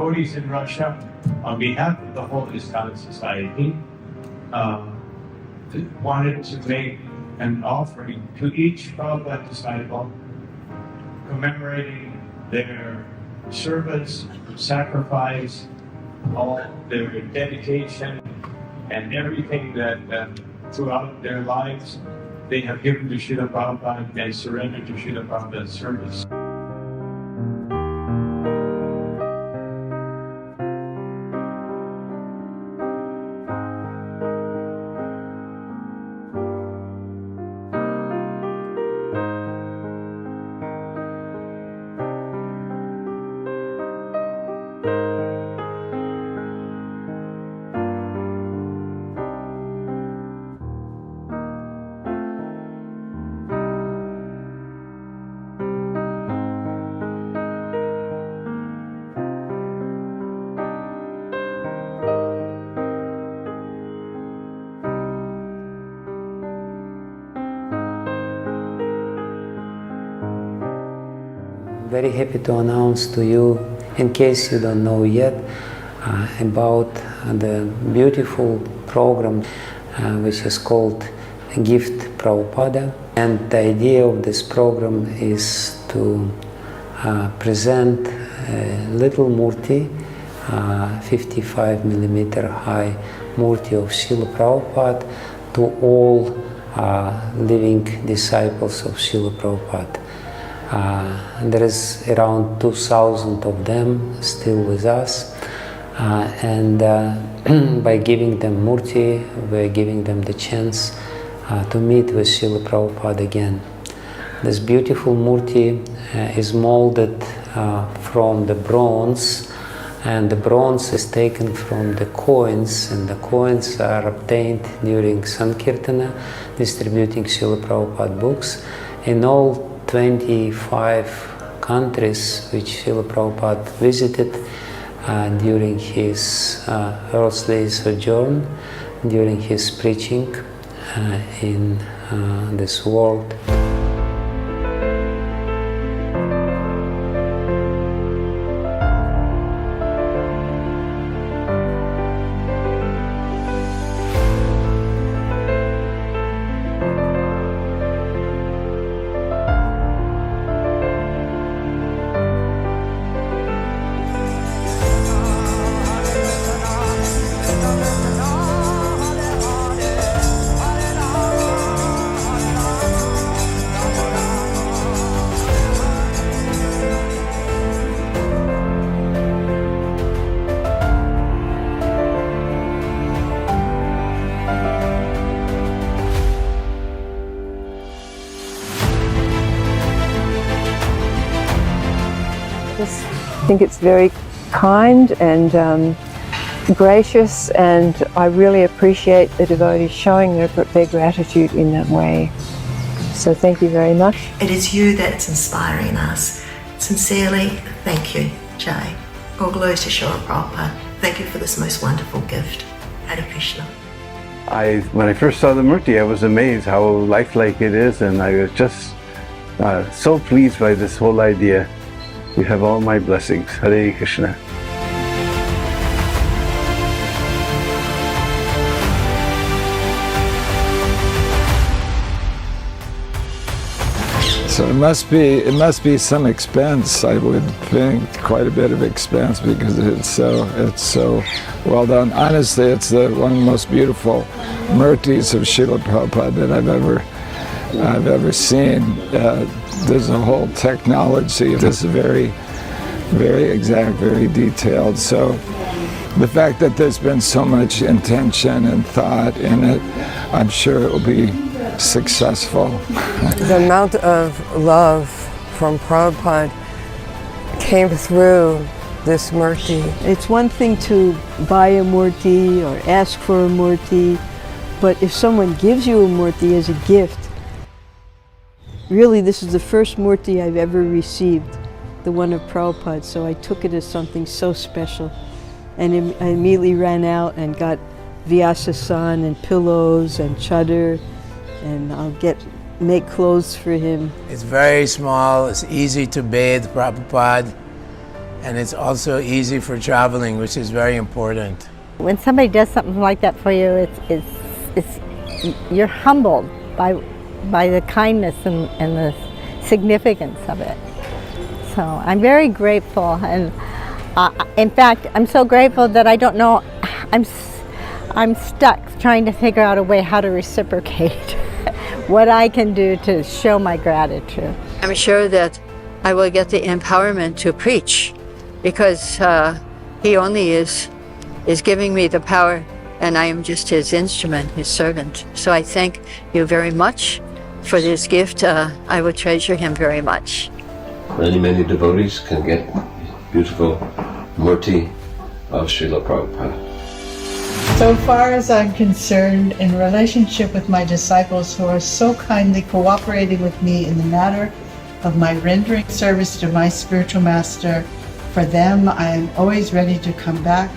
devotees in Russia, on behalf of the whole ISKCON Society, wanted to make an offering to each Prabhupada disciple, commemorating their service, sacrifice, all their dedication, and everything that throughout their lives they have given to Srila Prabhupada and surrendered to Srila Prabhupada's service. Very happy to announce to you, in case you don't know yet, about the beautiful program which is called Gift Prabhupada. And the idea of this program is to present a little murti, 55 millimeter high murti of Srila Prabhupada to all living disciples of Srila Prabhupada. There is around 2,000 of them still with us, and by giving them murti, we're giving them the chance to meet with Srila Prabhupada again. This beautiful murti is molded from the bronze, and the bronze is taken from the coins, and the coins are obtained during Sankirtana, distributing Srila Prabhupada books. In all 25 countries which Srila Prabhupada visited during his earthly sojourn, during his preaching in this world. I think it's very kind and gracious, and I really appreciate the devotees showing their gratitude in that way. So thank you very much. It is you that's inspiring us. Sincerely, thank you, Jai. All glories to Srila Prabhupada. Thank you for this most wonderful gift. Hare Krishna. When I first saw the murti, I was amazed how lifelike it is, and I was just so pleased by this whole idea. You have all my blessings. Hare Krishna. So it must be some expense, I would think, quite a bit of expense, because it's so well done. Honestly, it's one of the most beautiful murtis of Srila Prabhupada that I've ever seen. There's a whole technology. This is very, very exact, very detailed. So the fact that there's been so much intention and thought in it, I'm sure it will be successful. The amount of love from Prabhupada came through this murti. It's one thing to buy a murti or ask for a murti, but if someone gives you a murti as a gift, really this is the first murti I've ever received, the one of Prabhupada, so I took it as something so special. And I immediately ran out and got Vyasa-san and pillows and chadar, and I'll make clothes for him. It's very small, it's easy to bathe Prabhupada, and it's also easy for traveling, which is very important. When somebody does something like that for you, you're humbled by the kindness and the significance of it. So I'm very grateful, and in fact, I'm so grateful that I don't know, I'm stuck trying to figure out a way how to reciprocate what I can do to show my gratitude. I'm sure that I will get the empowerment to preach, because he only is giving me the power, and I am just his instrument, his servant. So I thank you very much for this gift. I will treasure him very much. Many devotees can get beautiful murti of Srila Prabhupada. So far as I'm concerned, in relationship with my disciples who are so kindly cooperating with me in the matter of my rendering service to my spiritual master, for them I am always ready to come back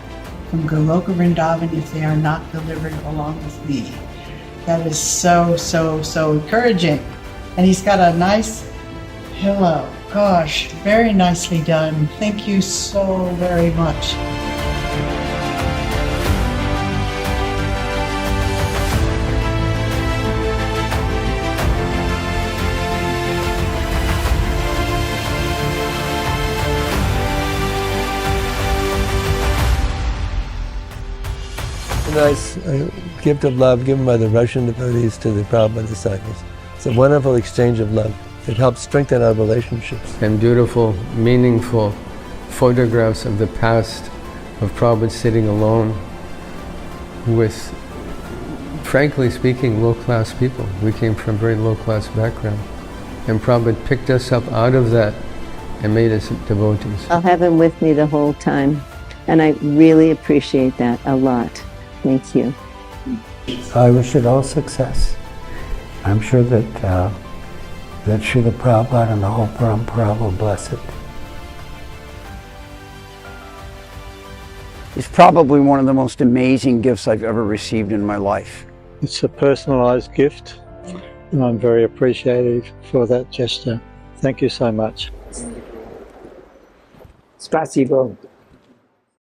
from Goloka Vrindavan if they are not delivered along with me. That is so encouraging. And he's got a nice pillow. Gosh, very nicely done. Thank you so very much. Nice gift of love given by the Russian devotees to the Prabhupada disciples. It's a wonderful exchange of love. It helps strengthen our relationships. And beautiful, meaningful photographs of the past of Prabhupada sitting alone with, frankly speaking, low-class people. We came from a very low-class background. And Prabhupada picked us up out of that and made us devotees. I'll have him with me the whole time. And I really appreciate that a lot. Thank you. I wish it all success. I'm sure that that Srila Prabhupada and the whole Parampara will bless it. It's probably one of the most amazing gifts I've ever received in my life. It's a personalized gift, and I'm very appreciative for that gesture. Thank you so much. Spasibo.